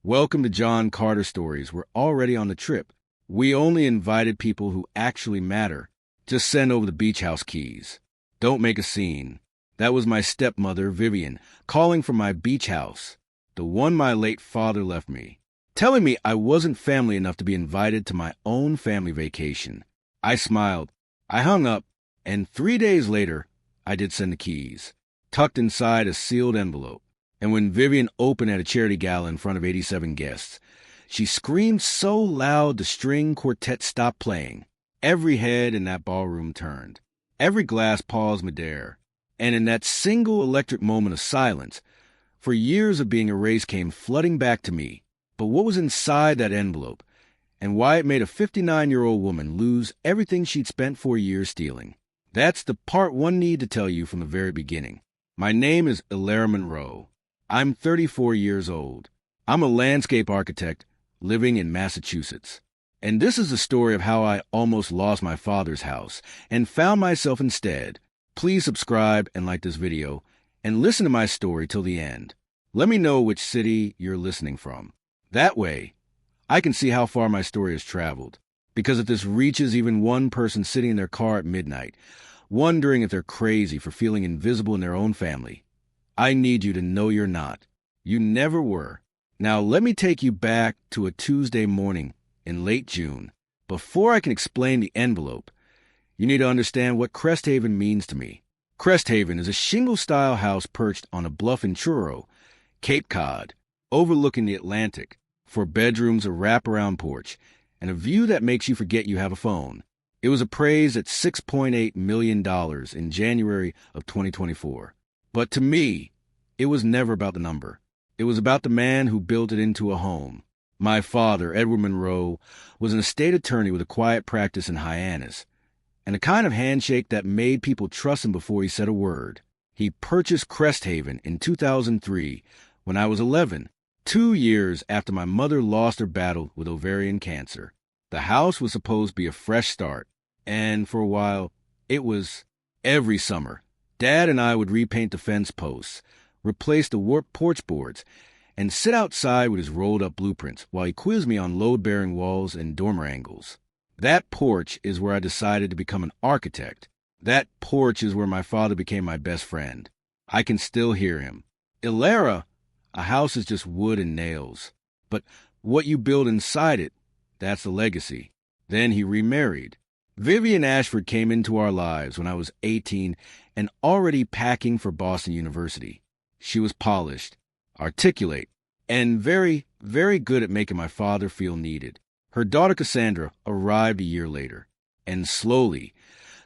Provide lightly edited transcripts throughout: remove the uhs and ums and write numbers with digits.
Welcome to John Carter Stories. We're already on the trip. We only invited people who actually matter. Just send over the beach house keys. Don't make a scene. That was my stepmother, Vivian, calling from my beach house, the one my late father left me, telling me I wasn't family enough to be invited to my own family vacation. I smiled. I hung up, and 3 days later, I did send the keys, tucked inside a sealed envelope. And when Vivian opened at a charity gala in front of 87 guests, she screamed so loud the string quartet stopped playing. Every head in that ballroom turned. Every glass paused midair. And in that single electric moment of silence, for years of being erased came flooding back to me. But what was inside that envelope, and why it made a 59-year-old woman lose everything she'd spent 4 years stealing? That's the part one need to tell you from the very beginning. My name is Elara Monroe. I'm 34 years old. I'm a landscape architect living in Massachusetts. And this is the story of how I almost lost my father's house and found myself instead. Please subscribe and like this video and listen to my story till the end. Let me know which city you're listening from. That way, I can see how far my story has traveled. Because if this reaches even one person sitting in their car at midnight, wondering if they're crazy for feeling invisible in their own family, I need you to know you're not. You never were. Now let me take you back to a Tuesday morning in late June. Before I can explain the envelope, you need to understand what Cresthaven means to me. Cresthaven is a shingle-style house perched on a bluff in Truro, Cape Cod, overlooking the Atlantic, for bedrooms, a wraparound porch, and a view that makes you forget you have a phone. It was appraised at $6.8 million in January of 2024. But to me, it was never about the number. It was about the man who built it into a home. My father, Edward Monroe, was an estate attorney with a quiet practice in Hyannis, and a kind of handshake that made people trust him before he said a word. He purchased Cresthaven in 2003 when I was 11, 2 years after my mother lost her battle with ovarian cancer. The house was supposed to be a fresh start, and for a while, it was. Every summer, Dad and I would repaint the fence posts, replace the warped porch boards, and sit outside with his rolled-up blueprints while he quizzed me on load-bearing walls and dormer angles. That porch is where I decided to become an architect. That porch is where my father became my best friend. I can still hear him. Elara, a house is just wood and nails. But what you build inside it, that's the legacy. Then he remarried. Vivian Ashford came into our lives when I was 18 and already packing for Boston University. She was polished, articulate, and very, very good at making my father feel needed. Her daughter Cassandra arrived a year later, and slowly,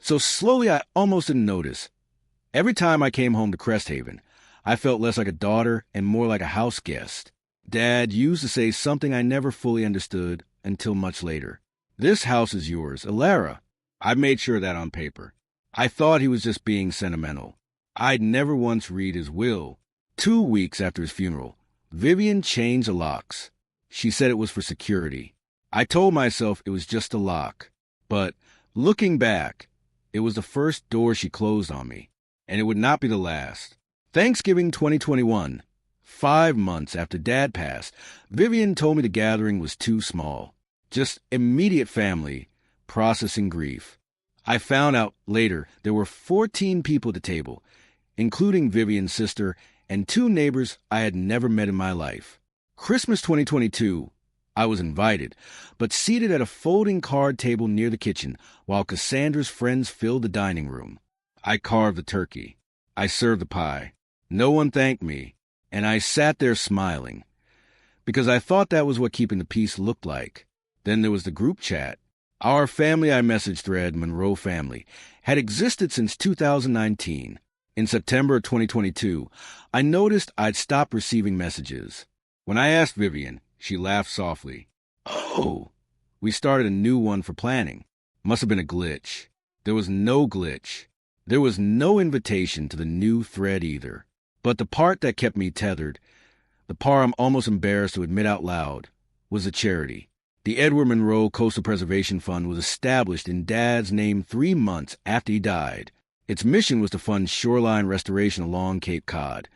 so slowly I almost didn't notice. Every time I came home to Cresthaven, I felt less like a daughter and more like a house guest. Dad used to say something I never fully understood until much later. "This house is yours, Elara." I made sure of that on paper. I thought he was just being sentimental. I'd never once read his will. 2 weeks after his funeral, Vivian changed the locks. She said it was for security. I told myself it was just a lock. But looking back, it was the first door she closed on me, and it would not be the last. Thanksgiving 2021, 5 months after Dad passed, Vivian told me the gathering was too small. Just immediate family, processing grief. I found out later there were 14 people at the table, including Vivian's sister and 2 neighbors I had never met in my life. Christmas 2022, I was invited, but seated at a folding card table near the kitchen while Cassandra's friends filled the dining room. I carved the turkey. I served the pie. No one thanked me, and I sat there smiling, because I thought that was what keeping the peace looked like. Then there was the group chat. Our Family iMessage thread, Monroe Family, had existed since 2019. In September of 2022, I noticed I'd stopped receiving messages. When I asked Vivian, she laughed softly. "Oh, we started a new one for planning. Must have been a glitch." There was no glitch. There was no invitation to the new thread either. But the part that kept me tethered, the part I'm almost embarrassed to admit out loud, was the charity. The Edward Monroe Coastal Preservation Fund was established in Dad's name 3 months after he died. Its mission was to fund shoreline restoration along Cape Cod,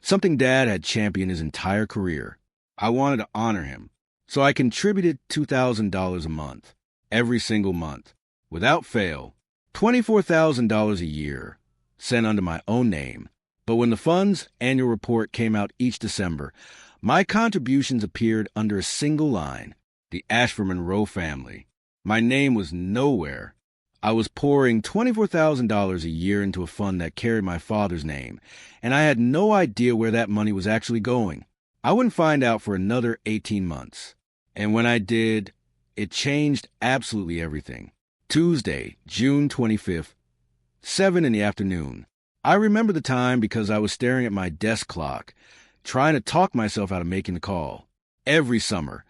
something Dad had championed his entire career. I wanted to honor him. So I contributed $2,000 a month, every single month, without fail, $24,000 a year, sent under my own name. But when the fund's annual report came out each December, my contributions appeared under a single line, the Ashford-Monroe family. My name was nowhere. I was pouring $24,000 a year into a fund that carried my father's name, and I had no idea where that money was actually going. I wouldn't find out for another 18 months. And when I did, it changed absolutely everything. Tuesday, June 25th, 7 in the afternoon. I remember the time because I was staring at my desk clock, trying to talk myself out of making the call. Every summer,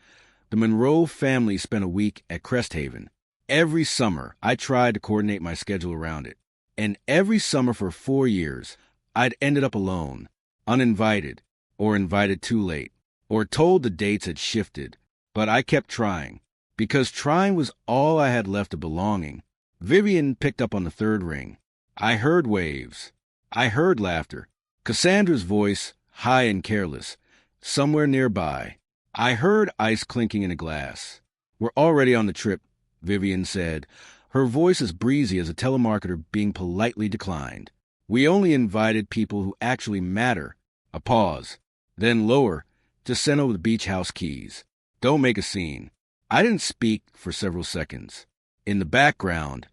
the Monroe family spent a week at Cresthaven. Every summer, I tried to coordinate my schedule around it. And every summer for 4 years, I'd ended up alone, uninvited, or invited too late, or told the dates had shifted. But I kept trying, because trying was all I had left of belonging. Vivian picked up on the third ring. I heard waves. I heard laughter. Cassandra's voice, high and careless, somewhere nearby. I heard ice clinking in a glass. We're already on the trip, Vivian said, her voice as breezy as a telemarketer being politely declined. We only invited people who actually matter. A pause, then lower, to send over the beach house keys. Don't make a scene. I didn't speak for several seconds. In the background,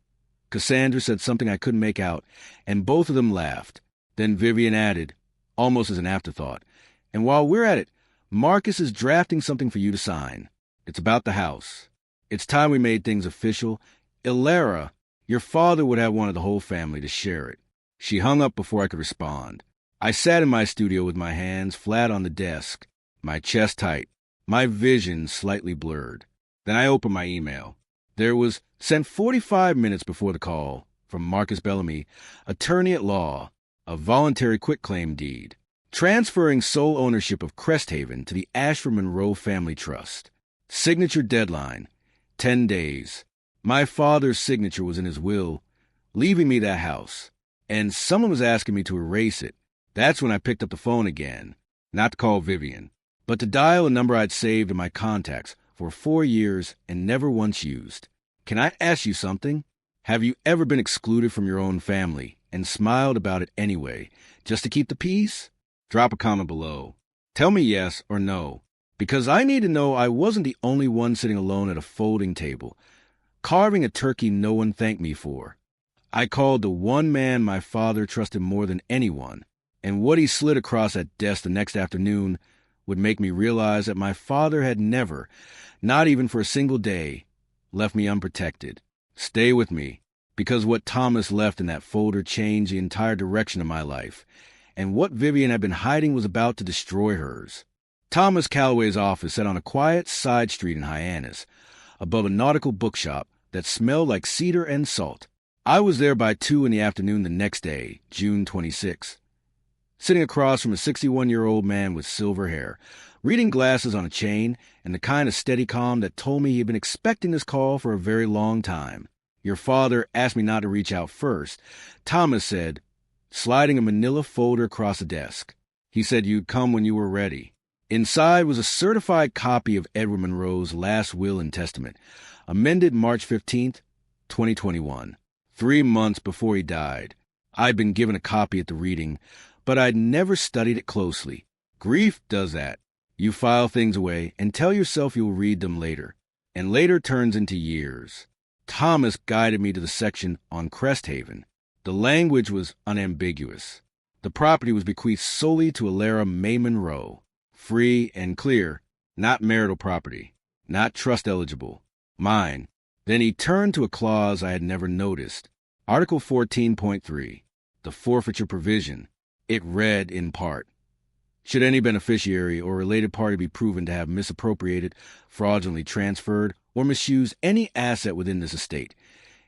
Cassandra said something I couldn't make out, and both of them laughed. Then Vivian added, almost as an afterthought, and while we're at it, Marcus is drafting something for you to sign. It's about the house. It's time we made things official. Ilara, your father would have wanted the whole family to share it. She hung up before I could respond. I sat in my studio with my hands flat on the desk, my chest tight, my vision slightly blurred. Then I opened my email. There was, sent 45 minutes before the call, from Marcus Bellamy, attorney at law, a voluntary quitclaim deed, transferring sole ownership of Cresthaven to the Ashford-Monroe Family Trust. Signature deadline, 10 days. My father's signature was in his will, leaving me that house, and someone was asking me to erase it. That's when I picked up the phone again, not to call Vivian, but to dial a number I'd saved in my contacts for 4 years and never once used. Can I ask you something? Have you ever been excluded from your own family and smiled about it anyway, just to keep the peace? Drop a comment below. Tell me yes or no, because I need to know I wasn't the only one sitting alone at a folding table, carving a turkey no one thanked me for. I called the one man my father trusted more than anyone, and what he slid across that desk the next afternoon would make me realize that my father had never, not even for a single day, left me unprotected. Stay with me, because what Thomas left in that folder changed the entire direction of my life, and what Vivian had been hiding was about to destroy hers. Thomas Calloway's office sat on a quiet side street in Hyannis, above a nautical bookshop that smelled like cedar and salt. I was there by 2 in the afternoon the next day, June 26, sitting across from a 61-year-old man with silver hair, reading glasses on a chain, and the kind of steady calm that told me he had been expecting this call for a very long time. Your father asked me not to reach out first, Thomas said, sliding a manila folder across the desk. He said you'd come when you were ready. Inside was a certified copy of Edward Monroe's last will and testament, amended March 15th, 2021, 3 months before he died. I'd been given a copy at the reading, but I'd never studied it closely. Grief does that. You file things away and tell yourself you'll read them later, and later turns into years. Thomas guided me to the section on Cresthaven. The language was unambiguous. The property was bequeathed solely to Ilara May Monroe, free and clear, not marital property, not trust eligible, mine. Then he turned to a clause I had never noticed. Article 14.3, the forfeiture provision. It read in part, should any beneficiary or related party be proven to have misappropriated, fraudulently transferred, or misused any asset within this estate,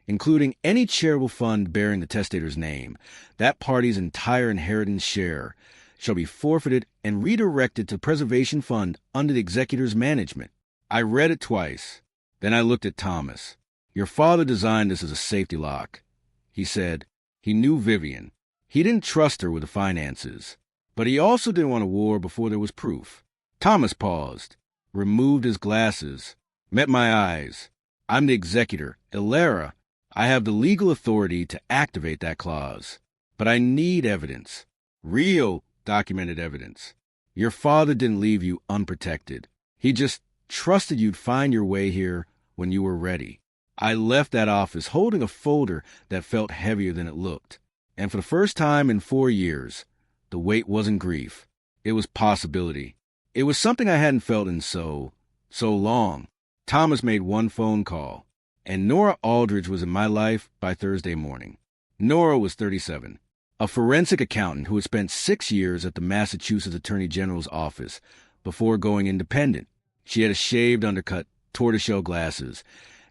including any charitable fund bearing the testator's name, that party's entire inheritance share shall be forfeited and redirected to preservation fund under the executor's management. I read it twice. Then I looked at Thomas. Your father designed this as a safety lock. He said he knew Vivian. He didn't trust her with the finances, but he also didn't want a war before there was proof. Thomas paused, removed his glasses, met my eyes. I'm the executor, Ilera. I have the legal authority to activate that clause. But I need evidence. Real documented evidence. Your father didn't leave you unprotected. He just trusted you'd find your way here when you were ready. I left that office holding a folder that felt heavier than it looked. And for the first time in 4 years, the weight wasn't grief. It was possibility. It was something I hadn't felt in so long. Thomas made one phone call, and Nora Aldridge was in my life by Thursday morning. Nora was 37, a forensic accountant who had spent 6 years at the Massachusetts Attorney General's office before going independent. She had a shaved undercut, tortoiseshell glasses,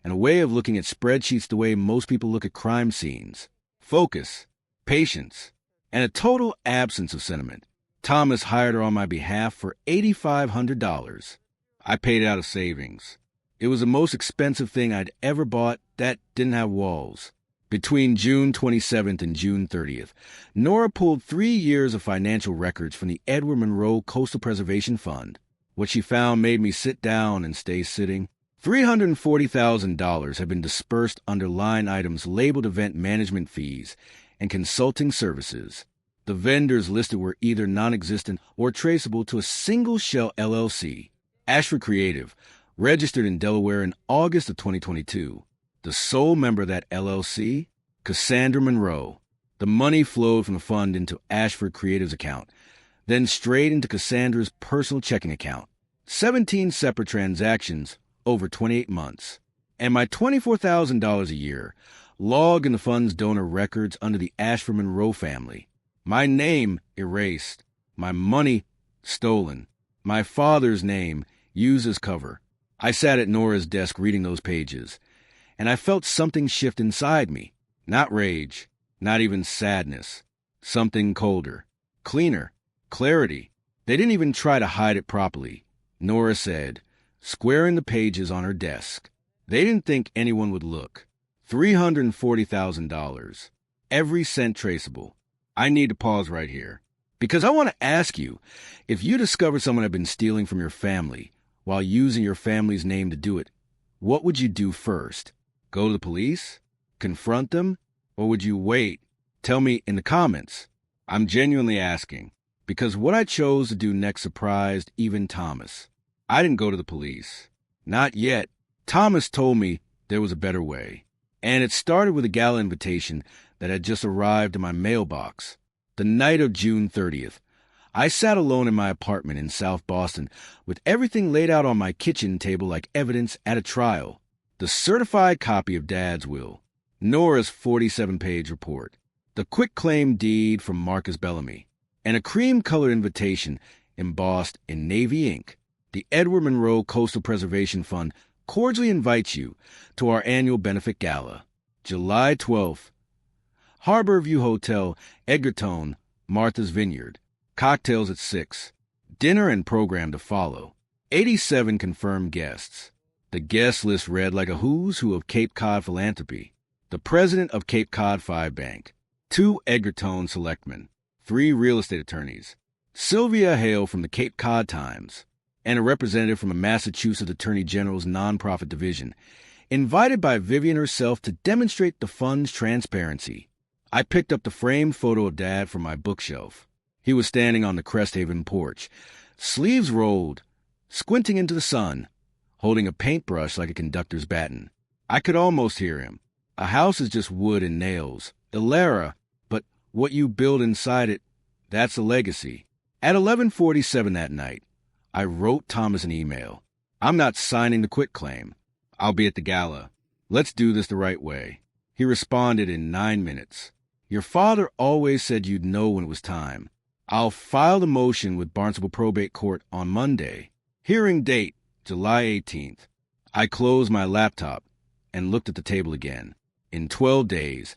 and a way of looking at spreadsheets the way most people look at crime scenes. Focus, patience, and a total absence of sentiment. Thomas hired her on my behalf for $8,500. I paid it out of savings. It was the most expensive thing I'd ever bought that didn't have walls. Between June 27th and June 30th, Nora pulled 3 years of financial records from the Edward Monroe Coastal Preservation Fund. What she found made me sit down and stay sitting. $340,000 had been dispersed under line items labeled event management fees and consulting services. The vendors listed were either non-existent or traceable to a single shell LLC, Ashford Creative, registered in Delaware in August of 2022. The sole member of that LLC, Cassandra Monroe. The money flowed from the fund into Ashford Creative's account, then straight into Cassandra's personal checking account. 17 separate transactions over 28 months. And my $24,000 a year logged in the fund's donor records under the Ashford Monroe family. My name erased. My money stolen. My father's name used as cover. I sat at Nora's desk reading those pages, and I felt something shift inside me. Not rage, not even sadness. Something colder, cleaner, clarity. They didn't even try to hide it properly, Nora said, squaring the pages on her desk. They didn't think anyone would look. $340,000. Every cent traceable. I need to pause right here, because I want to ask you, if you discovered someone had been stealing from your family while using your family's name to do it, what would you do first? Go to the police? Confront them? Or would you wait? Tell me in the comments. I'm genuinely asking, because what I chose to do next surprised even Thomas. I didn't go to the police. Not yet. Thomas told me there was a better way. And it started with a gala invitation that had just arrived in my mailbox. The night of June 30th, I sat alone in my apartment in South Boston with everything laid out on my kitchen table like evidence at a trial. The certified copy of Dad's will, Nora's 47-page report, the quitclaim deed from Marcus Bellamy, and a cream-colored invitation embossed in navy ink. The Edward Monroe Coastal Preservation Fund cordially invites you to our annual benefit gala, July 12th. Harbor View Hotel, Edgerton, Martha's Vineyard. Cocktails at 6. Dinner and program to follow. 87 confirmed guests. The guest list read like a who's who of Cape Cod philanthropy. The president of Cape Cod 5 Bank. 2 Edgerton selectmen. 3 real estate attorneys. Sylvia Hale from the Cape Cod Times. And a representative from a Massachusetts Attorney General's nonprofit division, invited by Vivian herself to demonstrate the fund's transparency. I picked up the framed photo of Dad from my bookshelf. He was standing on the Cresthaven porch, sleeves rolled, squinting into the sun, holding a paintbrush like a conductor's baton. I could almost hear him. A house is just wood and nails, Ilera, but what you build inside it, that's a legacy. At 11:47 that night, I wrote Thomas an email. I'm not signing the quitclaim. I'll be at the gala. Let's do this the right way. He responded in 9 minutes. Your father always said you'd know when it was time. I'll file the motion with Barnstable Probate Court on Monday. Hearing date, July 18th. I closed my laptop and looked at the table again. In 12 days,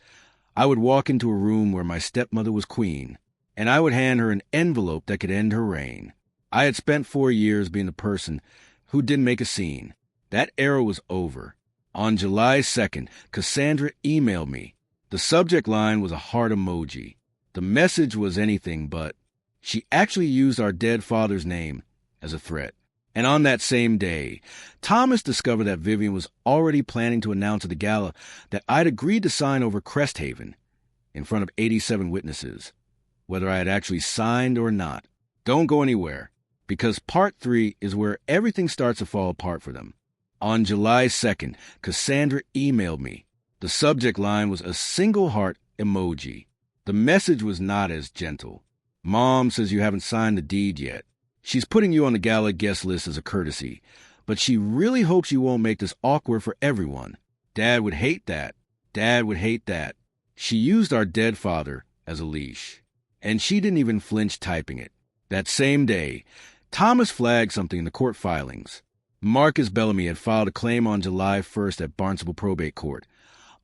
I would walk into a room where my stepmother was queen, and I would hand her an envelope that could end her reign. I had spent 4 years being the person who didn't make a scene. That era was over. On July 2nd, Cassandra emailed me. The subject line was a heart emoji. The message was anything but. She actually used our dead father's name, as a threat. And on that same day, Thomas discovered that Vivian was already planning to announce at the gala that I'd agreed to sign over Cresthaven in front of 87 witnesses, whether I had actually signed or not. Don't go anywhere, because part 3 is where everything starts to fall apart for them. On July 2nd, Cassandra emailed me. The subject line was a single heart emoji. The message was not as gentle. Mom says you haven't signed the deed yet. She's putting you on the gala guest list as a courtesy, but she really hopes you won't make this awkward for everyone. Dad would hate that. Dad would hate that. She used our dead father as a leash, and she didn't even flinch typing it. That same day, Thomas flagged something in the court filings. Marcus Bellamy had filed a claim on July 1st at Barnstable Probate Court,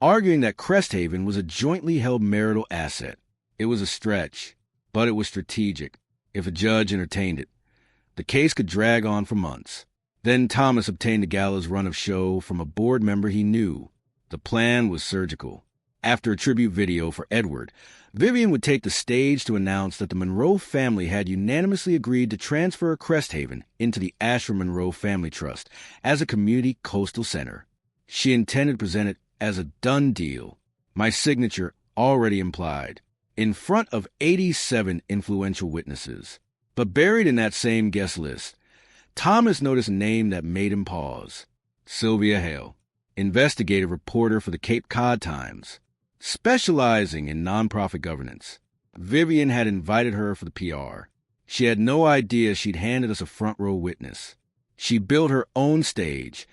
arguing that Cresthaven was a jointly held marital asset. It was a stretch, but it was strategic. If a judge entertained it, the case could drag on for months. Then Thomas obtained the gala's run of show from a board member he knew. The plan was surgical. After a tribute video for Edward, Vivian would take the stage to announce that the Monroe family had unanimously agreed to transfer Cresthaven into the Ashford Monroe Family Trust as a community coastal center. She intended to present it as a done deal, my signature already implied, in front of 87 influential witnesses. But buried in that same guest list, Thomas noticed a name that made him pause. Sylvia Hale, investigative reporter for the Cape Cod Times, specializing in nonprofit governance. Vivian had invited her for the PR. She had no idea she'd handed us a front row witness. She built her own stage.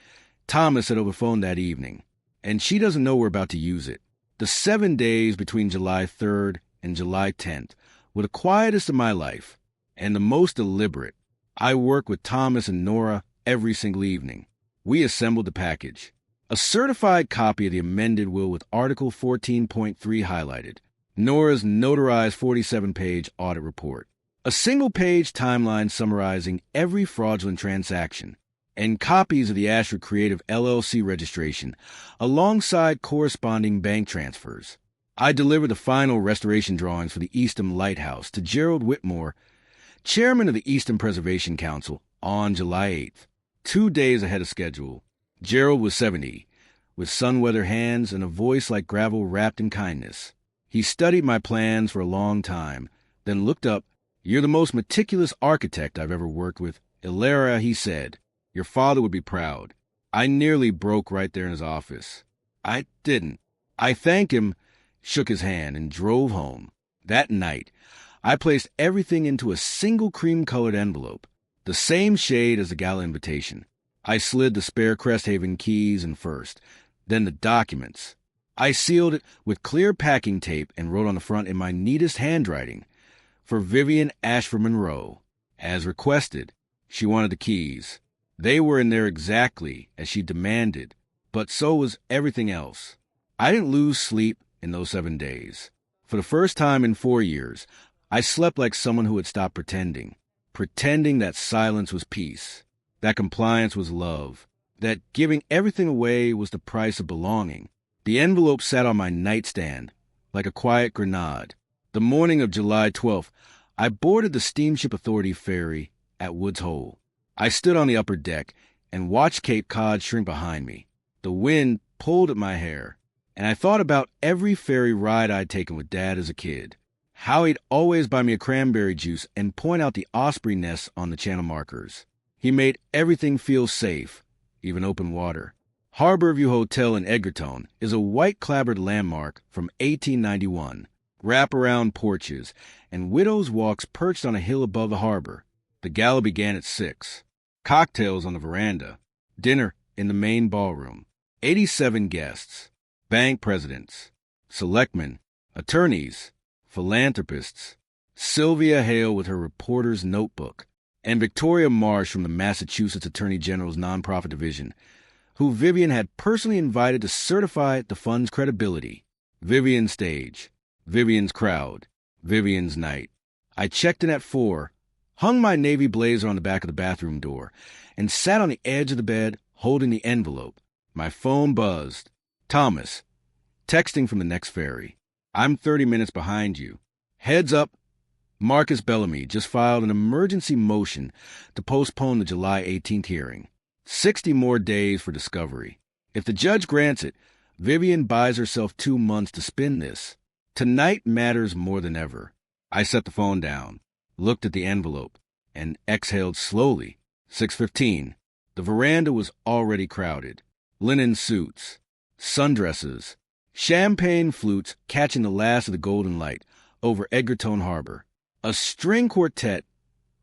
Thomas said over the phone that evening, and she doesn't know we're about to use it. The 7 days between July 3rd and July 10th were the quietest of my life and the most deliberate. I worked with Thomas and Nora every single evening. We assembled the package. A certified copy of the amended will with Article 14.3 highlighted, Nora's notarized 47-page audit report, a single-page timeline summarizing every fraudulent transaction, and copies of the Ashford Creative LLC registration alongside corresponding bank transfers. I delivered the final restoration drawings for the Eastham Lighthouse to Gerald Whitmore, chairman of the Eastham Preservation Council, on July 8th, 2 days ahead of schedule. Gerald was 70, with sun-weathered hands and a voice like gravel wrapped in kindness. He studied my plans for a long time, then looked up. "You're the most meticulous architect I've ever worked with. Ilera," he said. "Your father would be proud." I nearly broke right there in his office. I didn't. I thanked him, shook his hand, and drove home. That night, I placed everything into a single cream-colored envelope, the same shade as the gala invitation. I slid the spare Cresthaven keys in first, then the documents. I sealed it with clear packing tape and wrote on the front in my neatest handwriting, "For Vivian Ashford Monroe." As requested, she wanted the keys. They were in there exactly as she demanded, but so was everything else. I didn't lose sleep in those 7 days. For the first time in 4 years, I slept like someone who had stopped pretending that silence was peace, that compliance was love, that giving everything away was the price of belonging. The envelope sat on my nightstand like a quiet grenade. The morning of July 12th, I boarded the Steamship Authority ferry at Woods Hole. I stood on the upper deck and watched Cape Cod shrink behind me. The wind pulled at my hair, and I thought about every ferry ride I'd taken with Dad as a kid. How he'd always buy me a cranberry juice and point out the osprey nests on the channel markers. He made everything feel safe, even open water. Harborview Hotel in Edgartown is a white-clapboard landmark from 1891. Wrap-around porches and widows' walks perched on a hill above the harbor. The gala began at 6. Cocktails on the veranda. Dinner in the main ballroom. 87 guests. Bank presidents. Selectmen. Attorneys. Philanthropists. Sylvia Hale with her reporter's notebook. And Victoria Marsh from the Massachusetts Attorney General's nonprofit division, who Vivian had personally invited to certify the fund's credibility. Vivian's stage. Vivian's crowd. Vivian's night. I checked in at 4, hung my navy blazer on the back of the bathroom door, and sat on the edge of the bed holding the envelope. My phone buzzed. "Thomas, texting from the next ferry. I'm 30 minutes behind you. Heads up, Marcus Bellamy just filed an emergency motion to postpone the July 18th hearing. 60 more days for discovery. If the judge grants it, Vivian buys herself 2 months to spin this. Tonight matters more than ever. I set the phone down, looked at the envelope, and exhaled slowly. 6:15. The veranda was already crowded. Linen suits, sundresses, champagne flutes catching the last of the golden light over Edgartown Harbor. A string quartet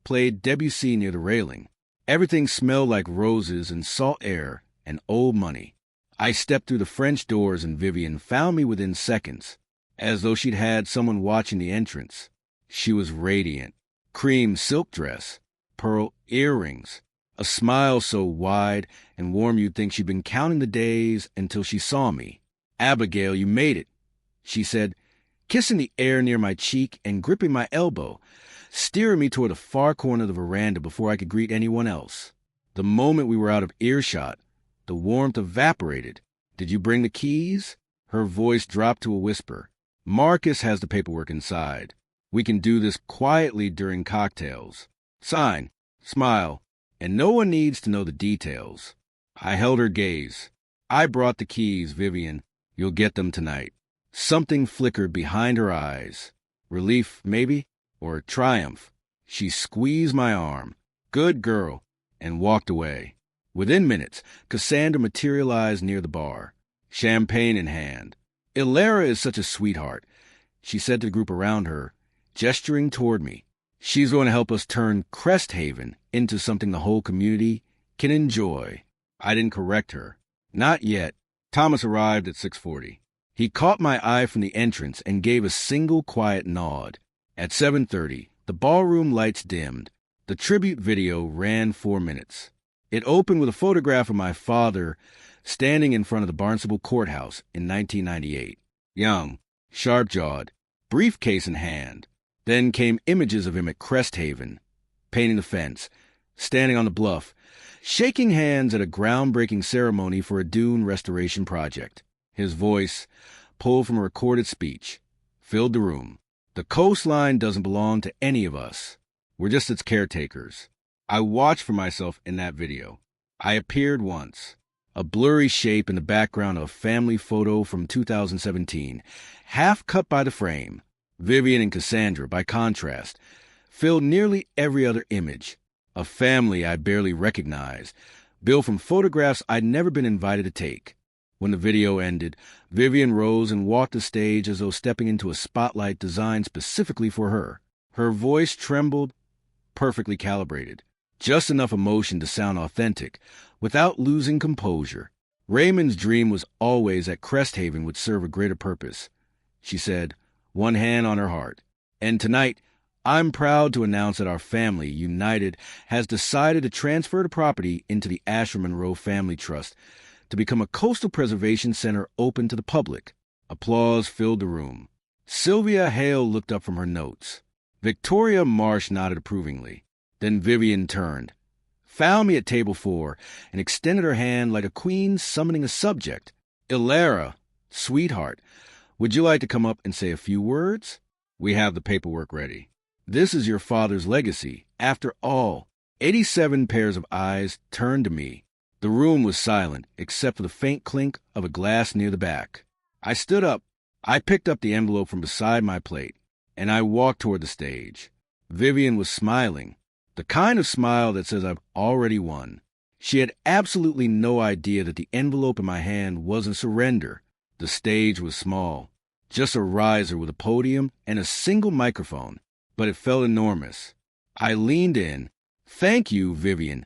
played Debussy near the railing. Everything smelled like roses and salt air and old money. I stepped through the French doors and Vivian found me within seconds, as though she'd had someone watching the entrance. She was radiant. Cream silk dress, pearl earrings, a smile so wide and warm you'd think she'd been counting the days until she saw me. "Abigail, you made it," she said, kissing the air near my cheek and gripping my elbow, steering me toward a far corner of the veranda before I could greet anyone else. The moment we were out of earshot, the warmth evaporated. "Did you bring the keys?" Her voice dropped to a whisper. "Marcus has the paperwork inside. We can do this quietly during cocktails. Sign, smile, and no one needs to know the details." I held her gaze. "I brought the keys, Vivian. You'll get them tonight." Something flickered behind her eyes. Relief, maybe, or triumph. She squeezed my arm. "Good girl," and walked away. Within minutes, Cassandra materialized near the bar, champagne in hand. "Ilara is such a sweetheart," she said to the group around her, gesturing toward me. "She's going to help us turn Crest Haven into something the whole community can enjoy." I didn't correct her. Not yet. Thomas arrived at 6:40. He caught my eye from the entrance and gave a single quiet nod. At 7:30, the ballroom lights dimmed. The tribute video ran 4 minutes. It opened with a photograph of my father standing in front of the Barnstable courthouse in 1998. Young, sharp-jawed, briefcase in hand. Then came images of him at Crest Haven, painting the fence, standing on the bluff, shaking hands at a groundbreaking ceremony for a dune restoration project. His voice, pulled from a recorded speech, filled the room. The coastline doesn't belong to any of us. We're just its caretakers. I watched for myself in that video. I appeared once, a blurry shape in the background of a family photo from 2017, half cut by the frame. Vivian and Cassandra, by contrast, filled nearly every other image. A family I barely recognized, built from photographs I'd never been invited to take. When the video ended, Vivian rose and walked the stage as though stepping into a spotlight designed specifically for her. Her voice trembled, perfectly calibrated. Just enough emotion to sound authentic, without losing composure. "Raymond's dream was always that Crest Haven would serve a greater purpose," she said, one hand on her heart. "And tonight, I'm proud to announce that our family, united, has decided to transfer the property into the Asher Monroe Family Trust to become a coastal preservation center open to the public." Applause filled the room. Sylvia Hale looked up from her notes. Victoria Marsh nodded approvingly. Then Vivian turned, found me at table 4, and extended her hand like a queen summoning a subject. "Ilara, sweetheart, would you like to come up and say a few words? We have the paperwork ready. This is your father's legacy. After all." 87 pairs of eyes turned to me. The room was silent, except for the faint clink of a glass near the back. I stood up. I picked up the envelope from beside my plate, and I walked toward the stage. Vivian was smiling, the kind of smile that says I've already won. She had absolutely no idea that the envelope in my hand wasn't surrender. The stage was small, just a riser with a podium and a single microphone, but it felt enormous. I leaned in. "Thank you, Vivian,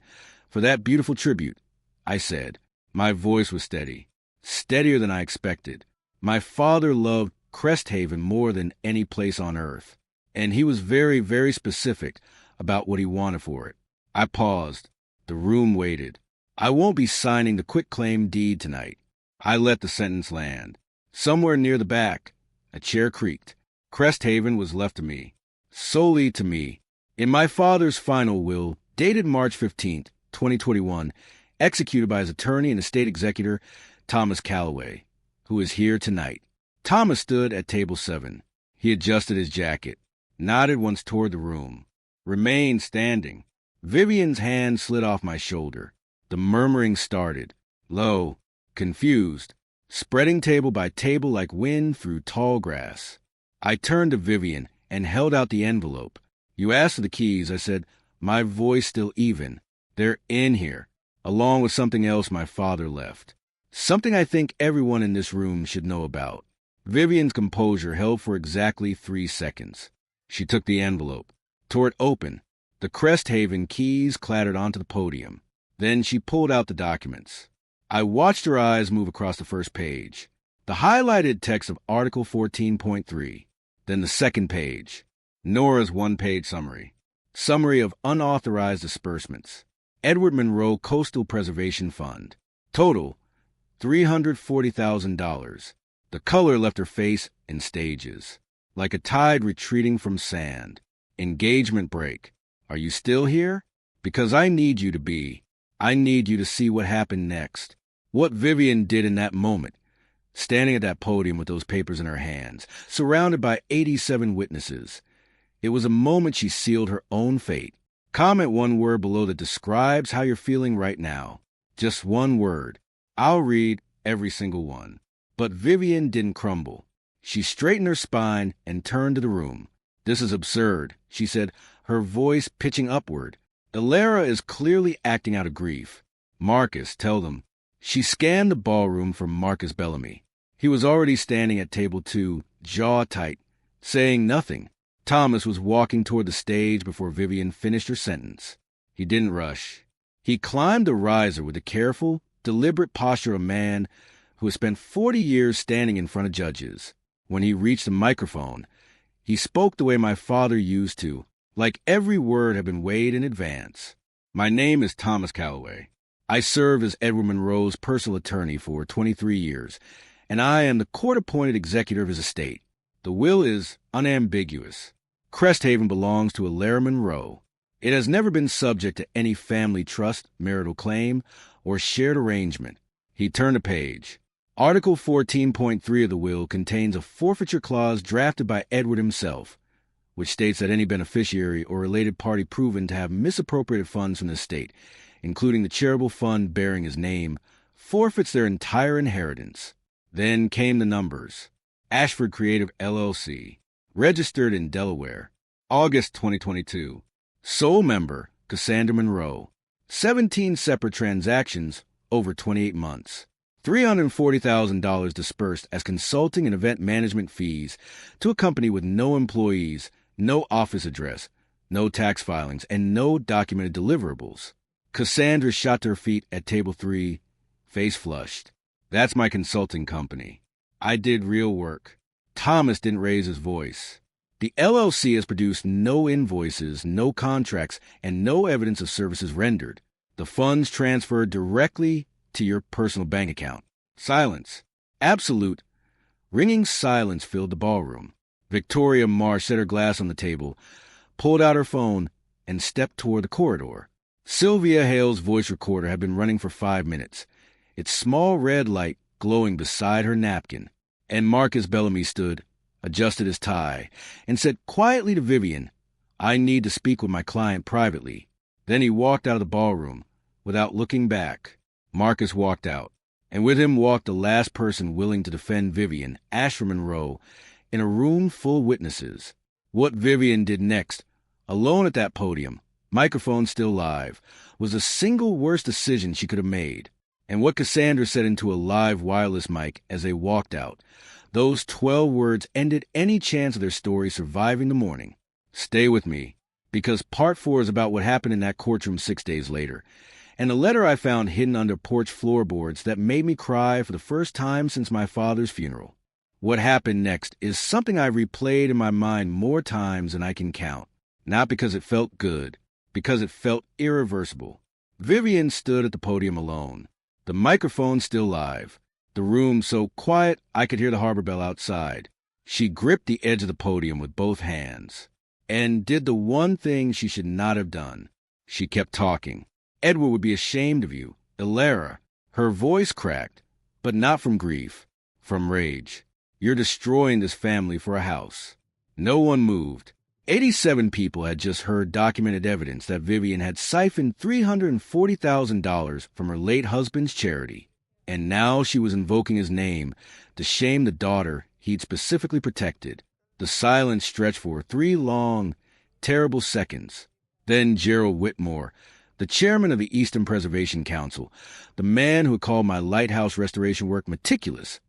for that beautiful tribute," I said. My voice was steady, steadier than I expected. My father loved Crest Haven more than any place on earth, and he was very, very specific about what he wanted for it. I paused. The room waited. "I won't be signing the quitclaim deed tonight." I let the sentence land. Somewhere near the back, a chair creaked. Crest Haven was left to me, solely to me. In my father's final will, dated March 15th, 2021, executed by his attorney and estate executor, Thomas Calloway, who is here tonight. Thomas stood at table 7. He adjusted his jacket. nodded once toward the room, remained standing. Vivian's hand slid off my shoulder. The murmuring started, low, confused, spreading table by table like wind through tall grass. I turned to Vivian and held out the envelope. "You asked for the keys," I said, my voice still even. "They're in here, along with something else my father left. Something I think everyone in this room should know about." Vivian's composure held for exactly 3 seconds. She took the envelope, tore it open. The Cresthaven keys clattered onto the podium. Then she pulled out the documents. I watched her eyes move across the first page, the highlighted text of Article 14.3. Then the second page, Nora's one-page summary. Summary of unauthorized disbursements. Edward Monroe Coastal Preservation Fund. Total, $340,000. The color left her face in stages, like a tide retreating from sand. Engagement break. "Are you still here? Because I need you to be. I need you to see what happened next." What Vivian did in that moment, standing at that podium with those papers in her hands, surrounded by 87 witnesses. It was a moment she sealed her own fate. Comment one word below that describes how you're feeling right now. Just one word. I'll read every single one. But Vivian didn't crumble. She straightened her spine and turned to the room. "This is absurd," she said, her voice pitching upward. "Elara is clearly acting out of grief. Marcus, tell them." She scanned the ballroom for Marcus Bellamy. He was already standing at table 2, jaw tight, saying nothing. Thomas was walking toward the stage before Vivian finished her sentence. He didn't rush. He climbed the riser with the careful, deliberate posture of a man who has spent 40 years standing in front of judges. When he reached the microphone, he spoke the way my father used to, like every word had been weighed in advance. "My name is Thomas Calloway. I served as Edward Monroe's personal attorney for 23 years, and I am the court-appointed executor of his estate. The will is unambiguous. Cresthaven belongs to Elara Monroe. It has never been subject to any family trust, marital claim, or shared arrangement." He turned a page. Article 14.3 of the will contains a forfeiture clause drafted by Edward himself, which states that any beneficiary or related party proven to have misappropriated funds from the estate, including the charitable fund bearing his name, forfeits their entire inheritance. Then came the numbers. Ashford Creative LLC, registered in Delaware, August 2022. Sole member, Cassandra Monroe. 17 separate transactions over 28 months. $340,000 dispersed as consulting and event management fees to a company with no employees, no office address, no tax filings, and no documented deliverables. Cassandra shot to her feet at table 3, face flushed. "That's my consulting company. I did real work." Thomas didn't raise his voice. "The LLC has produced no invoices, no contracts, and no evidence of services rendered. The funds transferred directly to your personal bank account." Silence. Absolute, ringing silence filled the ballroom. Victoria Marsh set her glass on the table, pulled out her phone, and stepped toward the corridor. Sylvia Hale's voice recorder had been running for 5 minutes, its small red light glowing beside her napkin. And Marcus Bellamy stood, adjusted his tie, and said quietly to Vivian, "I need to speak with my client privately." Then he walked out of the ballroom, without looking back. Marcus walked out, and with him walked the last person willing to defend Vivian, Ashford Monroe, in a room full of witnesses. What Vivian did next, alone at that podium, microphone still live, was the single worst decision she could have made. And what Cassandra said into a live wireless mic as they walked out, those 12 words ended any chance of their story surviving the morning. Stay with me, because part 4 is about what happened in that courtroom 6 days later, and a letter I found hidden under porch floorboards that made me cry for the first time since my father's funeral. What happened next is something I've replayed in my mind more times than I can count, not because it felt good, because it felt irreversible. Vivian stood at the podium alone, the microphone still live, the room so quiet I could hear the harbor bell outside. She gripped the edge of the podium with both hands and did the one thing she should not have done. She kept talking. "Edward would be ashamed of you. Elara." Her voice cracked, but not from grief, from rage. "You're destroying this family for a house." No one moved. 87 people had just heard documented evidence that Vivian had siphoned $340,000 from her late husband's charity, and now she was invoking his name to shame the daughter he'd specifically protected. The silence stretched for 3 long, terrible seconds. Then Gerald Whitmore, the chairman of the Eastern Preservation Council, the man who had called my lighthouse restoration work meticulous,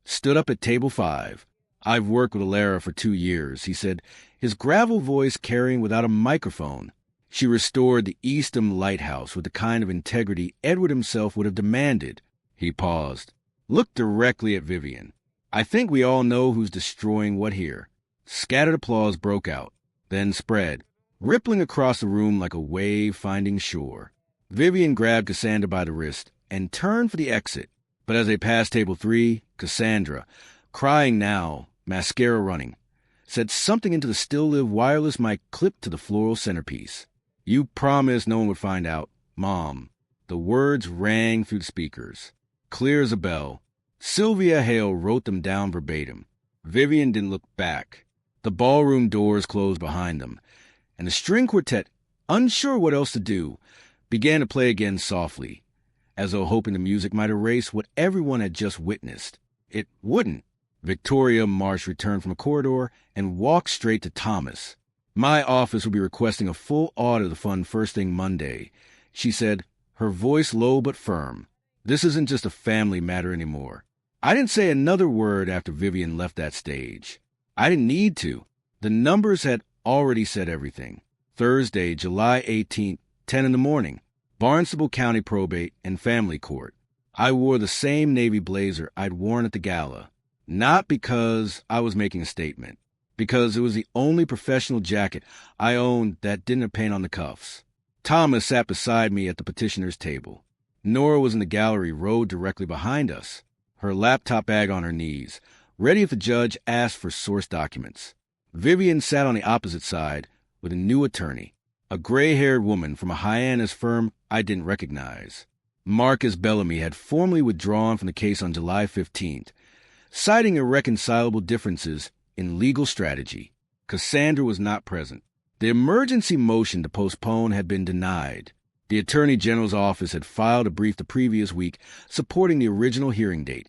stood up at table 5. "I've worked with Alara for 2 years," he said, his gravel voice carrying without a microphone. "She restored the Eastham Lighthouse with the kind of integrity Edward himself would have demanded." He paused, looked directly at Vivian. "I think we all know who's destroying what here." Scattered applause broke out, then spread, rippling across the room like a wave finding shore. Vivian grabbed Cassandra by the wrist and turned for the exit. But as they passed table 3, Cassandra, crying now, mascara running, said something into the still-live wireless mic clipped to the floral centerpiece. "You promised no one would find out, Mom." The words rang through the speakers, clear as a bell. Sylvia Hale wrote them down verbatim. Vivian didn't look back. The ballroom doors closed behind them, and the string quartet, unsure what else to do, began to play again softly, as though hoping the music might erase what everyone had just witnessed. It wouldn't. Victoria Marsh returned from a corridor and walked straight to Thomas. "My office will be requesting a full audit of the fund first thing Monday," she said, her voice low but firm. "This isn't just a family matter anymore." I didn't say another word after Vivian left that stage. I didn't need to. The numbers had already said everything. Thursday, July 18th, 10 in the morning, Barnstable County Probate and Family Court. I wore the same navy blazer I'd worn at the gala. Not because I was making a statement, because it was the only professional jacket I owned that didn't have paint on the cuffs. Thomas sat beside me at the petitioner's table. Nora was in the gallery row directly behind us, her laptop bag on her knees, ready if the judge asked for source documents. Vivian sat on the opposite side with a new attorney, a gray-haired woman from a Hyannis firm I didn't recognize. Marcus Bellamy had formally withdrawn from the case on July 15th, citing irreconcilable differences in legal strategy. Cassandra was not present. The emergency motion to postpone had been denied. The Attorney General's office had filed a brief the previous week supporting the original hearing date,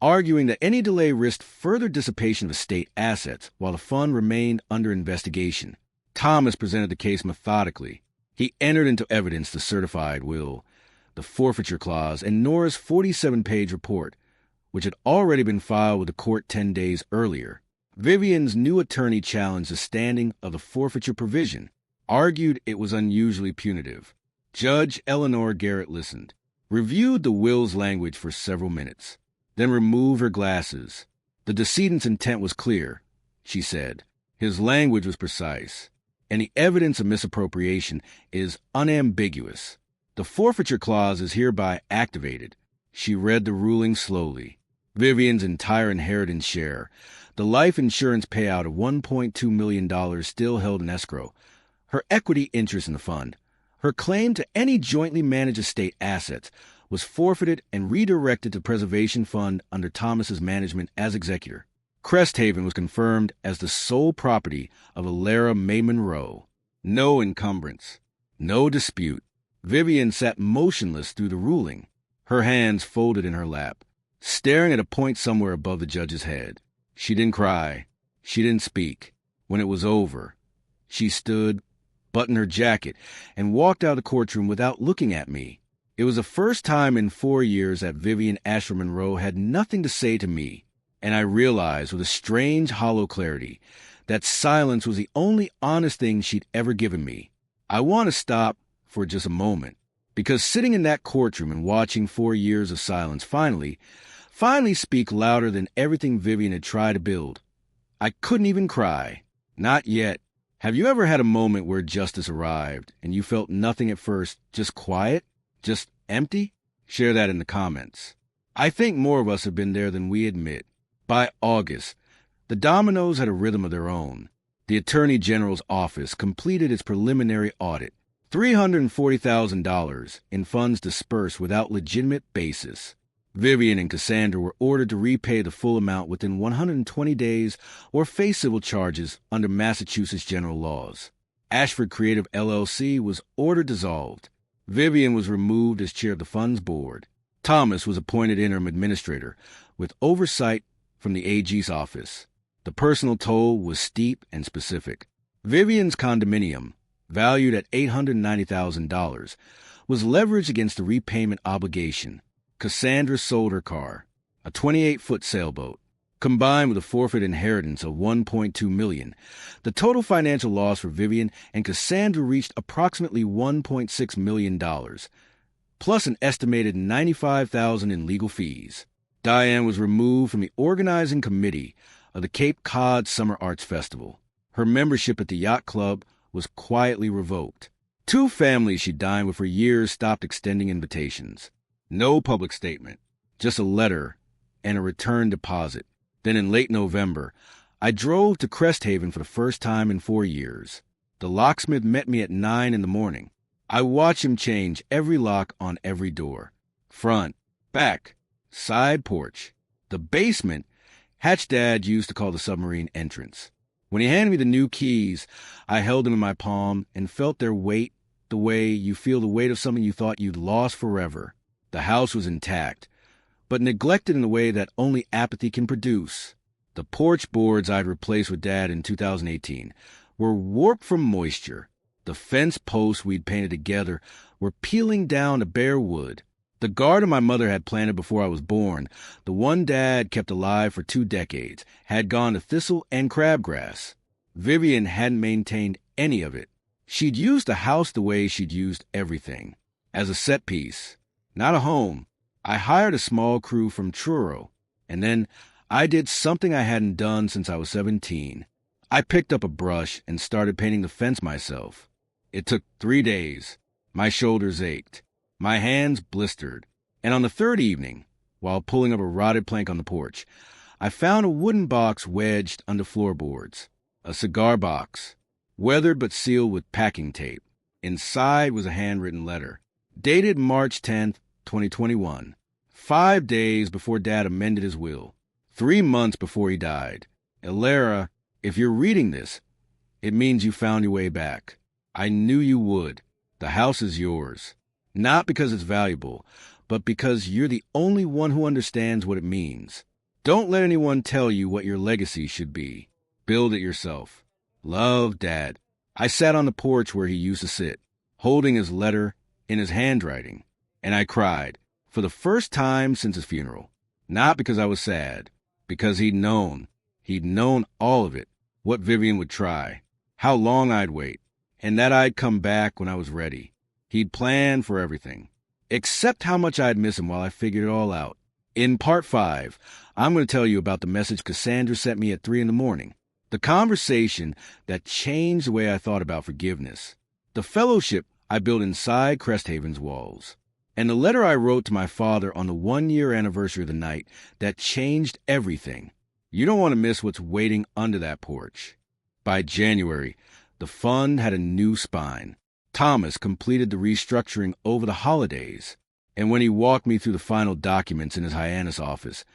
arguing that any delay risked further dissipation of estate assets while the fund remained under investigation. Thomas presented the case methodically. He entered into evidence the certified will, the forfeiture clause, and Nora's 47-page report, which had already been filed with the court 10 days earlier. Vivian's new attorney challenged the standing of the forfeiture provision, argued it was unusually punitive. Judge Eleanor Garrett listened, reviewed the will's language for several minutes, then removed her glasses. "The decedent's intent was clear," she said. "His language was precise, and the evidence of misappropriation is unambiguous. The forfeiture clause is hereby activated." She read the ruling slowly. Vivian's entire inheritance share, the life insurance payout of $1.2 million still held in escrow, her equity interest in the fund, her claim to any jointly managed estate assets, was forfeited and redirected to Preservation Fund under Thomas's management as executor. Cresthaven was confirmed as the sole property of Alara May Monroe. No encumbrance, no dispute. Vivian sat motionless through the ruling, her hands folded in her lap, staring at a point somewhere above the judge's head. She didn't cry. She didn't speak. When it was over, she stood, buttoned her jacket, and walked out of the courtroom without looking at me. It was the first time in 4 years that Vivian Asher Monroe had nothing to say to me, and I realized with a strange, hollow clarity that silence was the only honest thing she'd ever given me. I want to stop for just a moment, because sitting in that courtroom and watching 4 years of silence finally speak louder than everything Vivian had tried to build. I couldn't even cry. Not yet. Have you ever had a moment where justice arrived and you felt nothing at first, just quiet, just empty? Share that in the comments. I think more of us have been there than we admit. By August, the dominoes had a rhythm of their own. The Attorney General's office completed its preliminary audit. $340,000 in funds dispersed without legitimate basis. Vivian and Cassandra were ordered to repay the full amount within 120 days or face civil charges under Massachusetts general laws. Ashford Creative LLC was ordered dissolved. Vivian was removed as chair of the fund's board. Thomas was appointed interim administrator, with oversight from the AG's office. The personal toll was steep and specific. Vivian's condominium, valued at $890,000, was leveraged against the repayment obligation. Cassandra sold her car, a 28-foot sailboat. Combined with a forfeit inheritance of $1.2 million, the total financial loss for Vivian and Cassandra reached approximately $1.6 million, plus an estimated $95,000 in legal fees. Diane was removed from the organizing committee of the Cape Cod Summer Arts Festival. Her membership at the yacht club was quietly revoked. 2 families she dined with for years stopped extending invitations. No public statement, just a letter and a return deposit. Then in late November, I drove to Cresthaven for the first time in 4 years. The locksmith met me at 9 in the morning. I watched him change every lock on every door. Front, back, side porch. The basement, Hatch Dad used to call the submarine entrance. When he handed me the new keys, I held them in my palm and felt their weight the way you feel the weight of something you thought you'd lost forever. The house was intact, but neglected in a way that only apathy can produce. The porch boards I'd replaced with Dad in 2018 were warped from moisture. The fence posts we'd painted together were peeling down to bare wood. The garden my mother had planted before I was born, the one Dad kept alive for 2 decades, had gone to thistle and crabgrass. Vivian hadn't maintained any of it. She'd used the house the way she'd used everything, as a set piece, not a home. I hired a small crew from Truro, and then I did something I hadn't done since I was 17. I picked up a brush and started painting the fence myself. It took 3 days. My shoulders ached. My hands blistered. And on the 3rd evening, while pulling up a rotted plank on the porch, I found a wooden box wedged under floorboards. A cigar box, weathered but sealed with packing tape. Inside was a handwritten letter, dated March 10th, 2021. 5 days before Dad amended his will. 3 months before he died. Elara, if you're reading this, it means you found your way back. I knew you would. The house is yours. Not because it's valuable, but because you're the only one who understands what it means. Don't let anyone tell you what your legacy should be. Build it yourself. Love, Dad. I sat on the porch where he used to sit, holding his letter in his handwriting, and I cried, for the first time since his funeral. Not because I was sad, because he'd known all of it, what Vivian would try, how long I'd wait, and that I'd come back when I was ready. He'd planned for everything, except how much I'd miss him while I figured it all out. In part 5, I'm going to tell you about the message Cassandra sent me at 3 in the morning, the conversation that changed the way I thought about forgiveness, the fellowship I built inside Cresthaven's walls, and the letter I wrote to my father on the 1-year anniversary of the night that changed everything. You don't want to miss what's waiting under that porch. By January, the fund had a new spine. Thomas completed the restructuring over the holidays, and when he walked me through the final documents in his Hyannis office,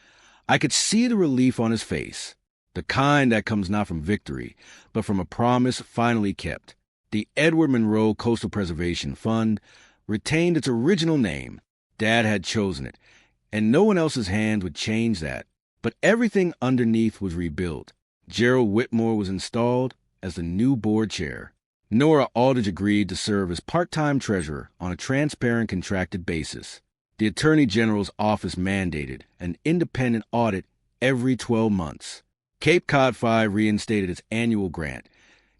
I could see the relief on his face, the kind that comes not from victory, but from a promise finally kept. The Edward Monroe Coastal Preservation Fund retained its original name. Dad had chosen it, and no one else's hand would change that. But everything underneath was rebuilt. Gerald Whitmore was installed as the new board chair. Nora Aldridge agreed to serve as part-time treasurer on a transparent contracted basis. The Attorney General's office mandated an independent audit every 12 months. Cape Cod 5 reinstated its annual grant,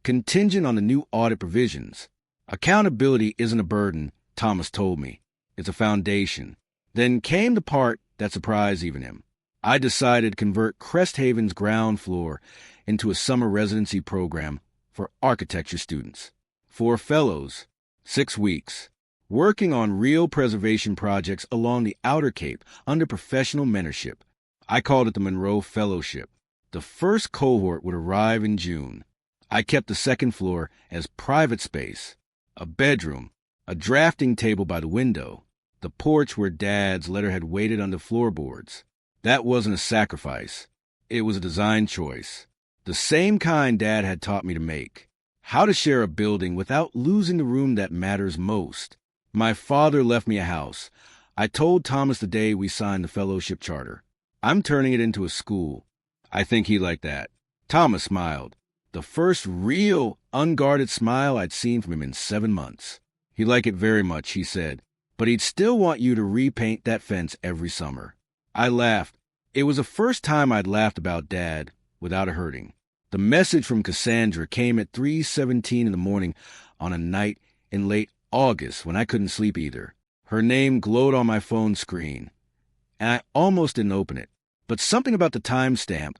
contingent on the new audit provisions. Accountability isn't a burden, Thomas told me. It's a foundation. Then came the part that surprised even him. I decided to convert Cresthaven's ground floor into a summer residency program for architecture students. 4 fellows, 6 weeks, working on real preservation projects along the Outer Cape under professional mentorship. I called it the Monroe Fellowship. The first cohort would arrive in June. I kept the 2nd floor as private space, a bedroom, a drafting table by the window. The porch where Dad's letter had waited on the floorboards. That wasn't a sacrifice. It was a design choice. The same kind Dad had taught me to make. How to share a building without losing the room that matters most. My father left me a house. I told Thomas the day we signed the fellowship charter. I'm turning it into a school. I think he liked that. Thomas smiled. The first real, unguarded smile I'd seen from him in 7 months. He'd like it very much, he said, but he'd still want you to repaint that fence every summer. I laughed. It was the first time I'd laughed about Dad without it hurting. The message from Cassandra came at 3:17 in the morning on a night in late August when I couldn't sleep either. Her name glowed on my phone screen, and I almost didn't open it. But something about the timestamp,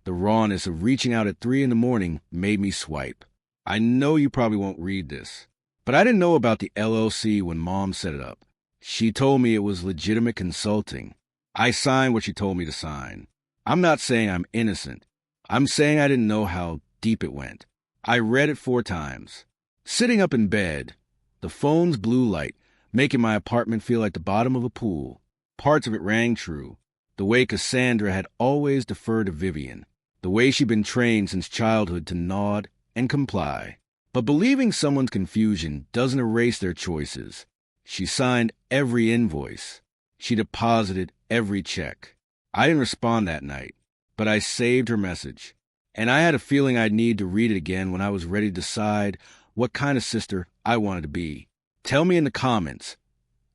the rawness of reaching out at 3 in the morning, made me swipe. I know you probably won't read this, but I didn't know about the LLC when Mom set it up. She told me it was legitimate consulting. I signed what she told me to sign. I'm not saying I'm innocent. I'm saying I didn't know how deep it went. I read it 4 times. Sitting up in bed, the phone's blue light making my apartment feel like the bottom of a pool. Parts of it rang true. The way Cassandra had always deferred to Vivian. The way she'd been trained since childhood to nod and comply. But believing someone's confusion doesn't erase their choices. She signed every invoice. She deposited every check. I didn't respond that night, but I saved her message. And I had a feeling I'd need to read it again when I was ready to decide what kind of sister I wanted to be. Tell me in the comments,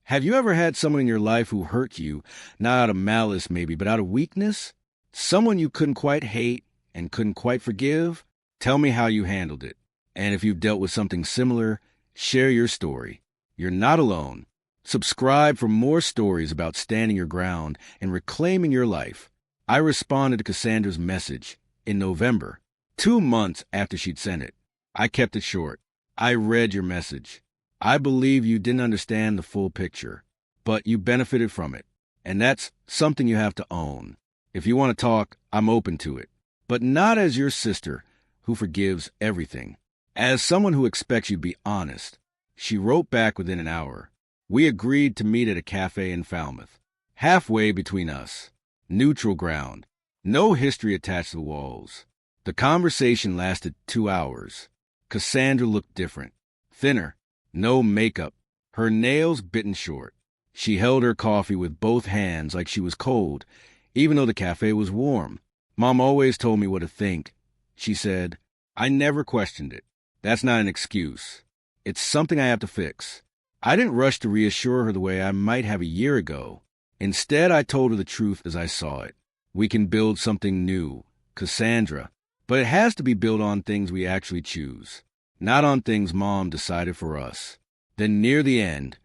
have you ever had someone in your life who hurt you, not out of malice maybe, but out of weakness? Someone you couldn't quite hate and couldn't quite forgive? Tell me how you handled it. And if you've dealt with something similar, share your story. You're not alone. Subscribe for more stories about standing your ground and reclaiming your life. I responded to Cassandra's message in November, 2 months after she'd sent it. I kept it short. I read your message. I believe you didn't understand the full picture, but you benefited from it. And that's something you have to own. If you want to talk, I'm open to it. But not as your sister who forgives everything. As someone who expects you to be honest. She wrote back within an hour. We agreed to meet at a cafe in Falmouth. Halfway between us. Neutral ground. No history attached to the walls. The conversation lasted 2 hours. Cassandra looked different. Thinner. No makeup. Her nails bitten short. She held her coffee with both hands like she was cold, even though the cafe was warm. Mom always told me what to think. She said, I never questioned it. That's not an excuse. It's something I have to fix. I didn't rush to reassure her the way I might have a year ago. Instead, I told her the truth as I saw it. We can build something new, Cassandra, but it has to be built on things we actually choose, not on things Mom decided for us. Then near the end,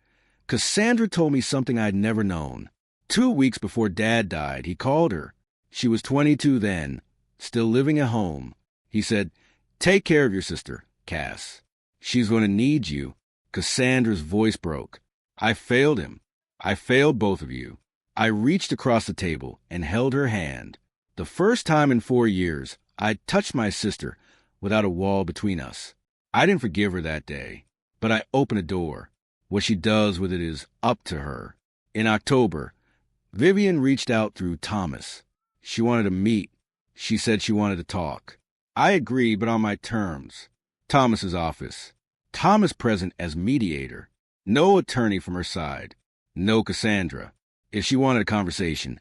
Cassandra told me something I'd never known. 2 weeks before Dad died, he called her. She was 22 then, still living at home. He said, take care of your sister, Cass. She's going to need you. Cassandra's voice broke. I failed him. I failed both of you. I reached across the table and held her hand. The first time in 4 years, I'd touched my sister without a wall between us. I didn't forgive her that day, but I opened a door. What she does with it is up to her. In October, Vivian reached out through Thomas. She wanted to meet. She said she wanted to talk. I agreed, but on my terms. Thomas's office. Thomas present as mediator. No attorney from her side. No Cassandra. If she wanted a conversation,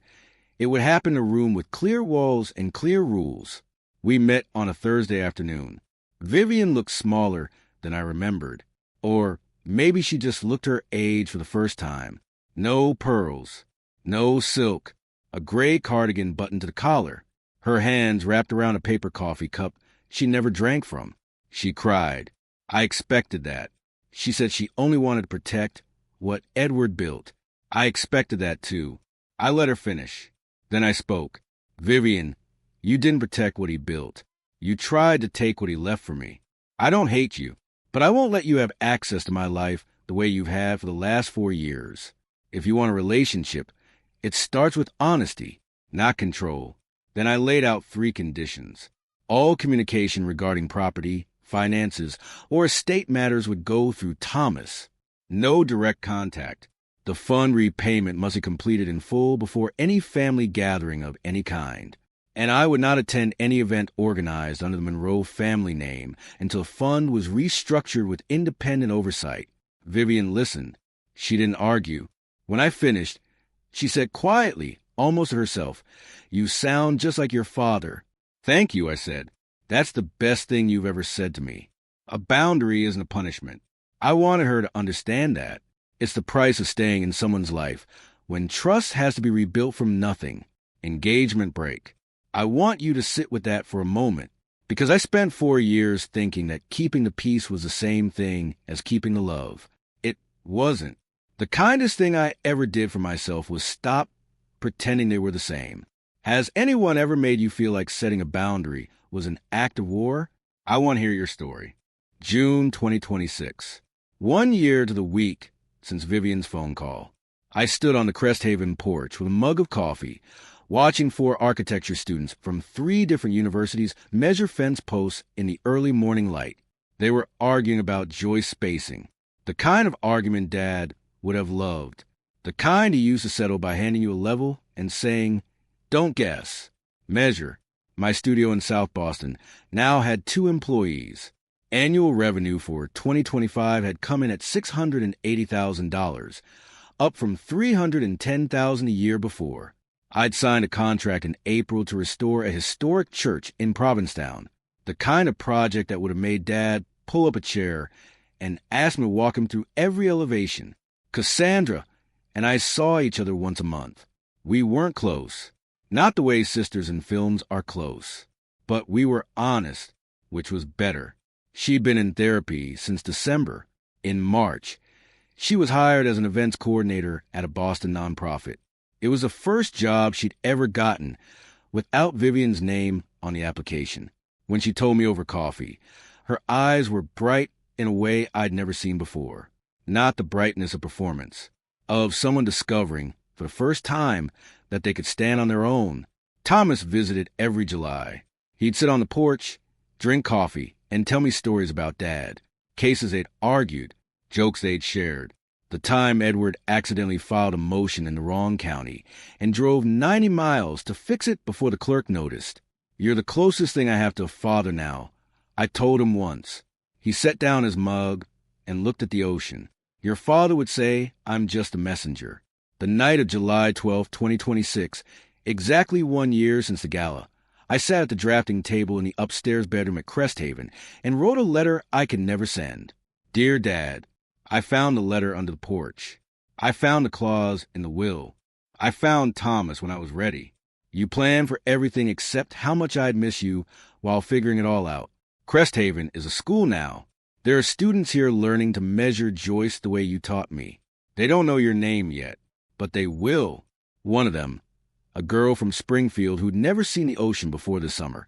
it would happen in a room with clear walls and clear rules. We met on a Thursday afternoon. Vivian looked smaller than I remembered. Or maybe she just looked her age for the first time. No pearls. No silk. A gray cardigan buttoned to the collar. Her hands wrapped around a paper coffee cup she never drank from. She cried. I expected that. She said she only wanted to protect what Edward built. I expected that too. I let her finish. Then I spoke. Vivian, you didn't protect what he built. You tried to take what he left for me. I don't hate you, but I won't let you have access to my life the way you've had for the last 4 years. If you want a relationship, it starts with honesty, not control. Then I laid out 3 conditions. All communication regarding property, finances, or estate matters would go through Thomas. No direct contact. The fund repayment must be completed in full before any family gathering of any kind. And I would not attend any event organized under the Monroe family name until the fund was restructured with independent oversight. Vivian listened. She didn't argue. When I finished, she said quietly, almost to herself, "You sound just like your father." "Thank you," I said. "That's the best thing you've ever said to me." A boundary isn't a punishment. I wanted her to understand that. It's the price of staying in someone's life when trust has to be rebuilt from nothing. Engagement break. I want you to sit with that for a moment, because I spent 4 years thinking that keeping the peace was the same thing as keeping the love. It wasn't. The kindest thing I ever did for myself was stop pretending they were the same. Has anyone ever made you feel like setting a boundary was an act of war? I want to hear your story. June 2026. 1 year to the week since Vivian's phone call. I stood on the Cresthaven porch with a mug of coffee, watching 4 architecture students from 3 different universities measure fence posts in the early morning light. They were arguing about joist spacing, the kind of argument Dad would have loved, the kind he used to settle by handing you a level and saying, "Don't guess, measure." My studio in South Boston now had 2 employees. Annual revenue for 2025 had come in at $680,000, up from $310,000 a year before. I'd signed a contract in April to restore a historic church in Provincetown, the kind of project that would have made Dad pull up a chair and ask me to walk him through every elevation. Cassandra and I saw each other once a month. We weren't close, not the way sisters in films are close, but we were honest, which was better. She'd been in therapy since December. In March, she was hired as an events coordinator at a Boston nonprofit. It was the first job she'd ever gotten without Vivian's name on the application. When she told me over coffee, her eyes were bright in a way I'd never seen before. Not the brightness of performance, of someone discovering, for the first time, that they could stand on their own. Thomas visited every July. He'd sit on the porch, drink coffee, and tell me stories about Dad, cases they'd argued, jokes they'd shared. The time Edward accidentally filed a motion in the wrong county and drove 90 miles to fix it before the clerk noticed. "You're the closest thing I have to a father now," I told him once. He set down his mug and looked at the ocean. "Your father would say I'm just a messenger." The night of July 12, 2026, exactly 1 year since the gala, I sat at the drafting table in the upstairs bedroom at Cresthaven and wrote a letter I could never send. "Dear Dad," I found the letter under the porch. I found the clause in the will. I found Thomas when I was ready. "You planned for everything except how much I'd miss you while figuring it all out. Cresthaven is a school now. There are students here learning to measure joists the way you taught me. They don't know your name yet, but they will." One of them, a girl from Springfield who'd never seen the ocean before this summer,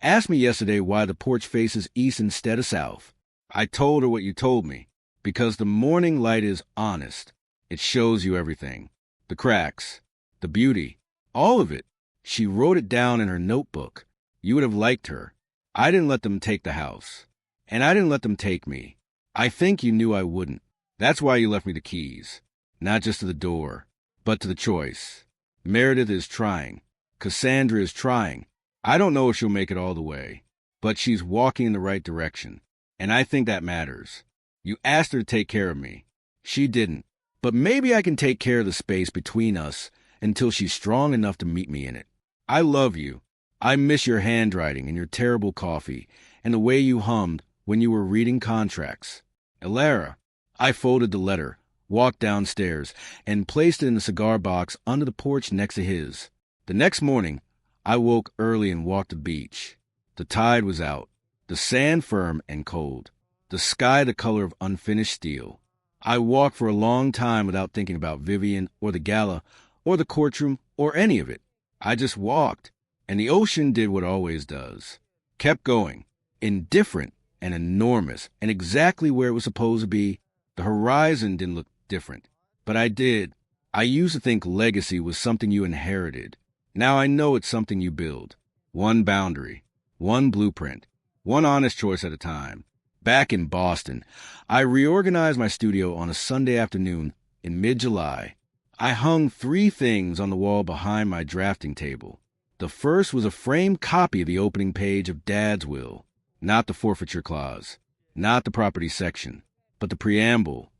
asked me yesterday why the porch faces east instead of south. I told her what you told me. Because the morning light is honest. It shows you everything. The cracks, the beauty, all of it. She wrote it down in her notebook. You would have liked her. I didn't let them take the house. And I didn't let them take me. I think you knew I wouldn't. That's why you left me the keys. Not just to the door, but to the choice. Meredith is trying. Cassandra is trying. I don't know if she'll make it all the way, but she's walking in the right direction. And I think that matters. You asked her to take care of me. She didn't. But maybe I can take care of the space between us until she's strong enough to meet me in it. I love you. I miss your handwriting and your terrible coffee and the way you hummed when you were reading contracts. Elara. I folded the letter, walked downstairs, and placed it in the cigar box under the porch next to his. The next morning, I woke early and walked the beach. The tide was out, the sand firm and cold. The sky the color of unfinished steel. I walked for a long time without thinking about Vivian or the gala or the courtroom or any of it. I just walked, and the ocean did what it always does. Kept going, indifferent and enormous, and exactly where it was supposed to be. The horizon didn't look different, but I did. I used to think legacy was something you inherited. Now I know it's something you build. One boundary, one blueprint, one honest choice at a time. Back in Boston, I reorganized my studio on a Sunday afternoon in mid-July. I hung 3 things on the wall behind my drafting table. The first was a framed copy of the opening page of Dad's will, not the forfeiture clause, not the property section, but the preamble,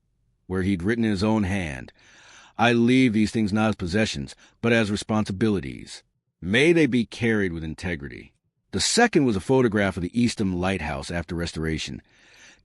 where he'd written in his own hand, "I leave these things not as possessions, but as responsibilities. May they be carried with integrity." The second was a photograph of the Eastham Lighthouse after restoration,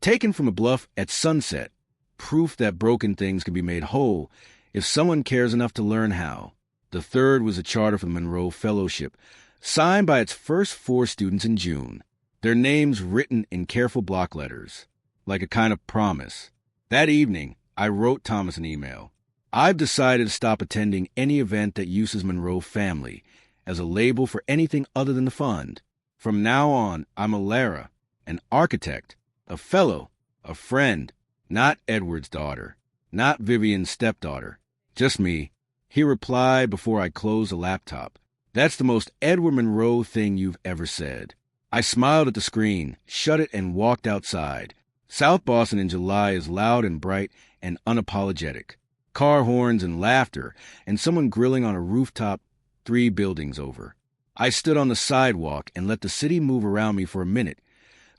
taken from a bluff at sunset, proof that broken things can be made whole if someone cares enough to learn how. The third was a charter for the Monroe Fellowship, signed by its first 4 students in June, their names written in careful block letters, like a kind of promise. That evening, I wrote Thomas an email. "I've decided to stop attending any event that uses Monroe family as a label for anything other than the fund. From now on, I'm a Lara, an architect, a fellow, a friend, not Edward's daughter, not Vivian's stepdaughter, just me." He replied before I closed the laptop, "That's the most Edward Monroe thing you've ever said." I smiled at the screen, shut it, and walked outside. South Boston in July is loud and bright and unapologetic. Car horns and laughter, and someone grilling on a rooftop 3 buildings over. I stood on the sidewalk and let the city move around me for a minute,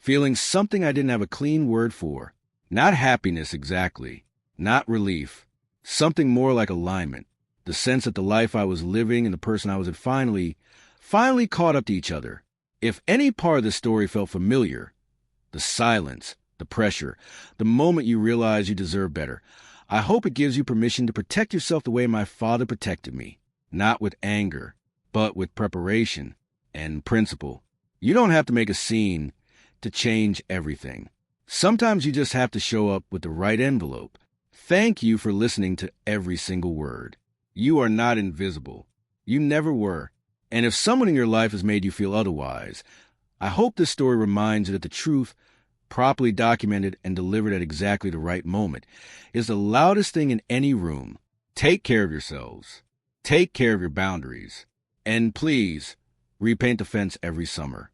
feeling something I didn't have a clean word for. Not happiness exactly, not relief, something more like alignment. The sense that the life I was living and the person I was had finally caught up to each other. If any part of the story felt familiar, the silence, the pressure, the moment you realize you deserve better, I hope it gives you permission to protect yourself the way my father protected me, not with anger, but with preparation and principle. You don't have to make a scene to change everything. Sometimes you just have to show up with the right envelope. Thank you for listening to every single word. You are not invisible. You never were. And if someone in your life has made you feel otherwise, I hope this story reminds you that the truth, properly documented and delivered at exactly the right moment, is the loudest thing in any room. Take care of yourselves. Take care of your boundaries. And please, repaint the fence every summer.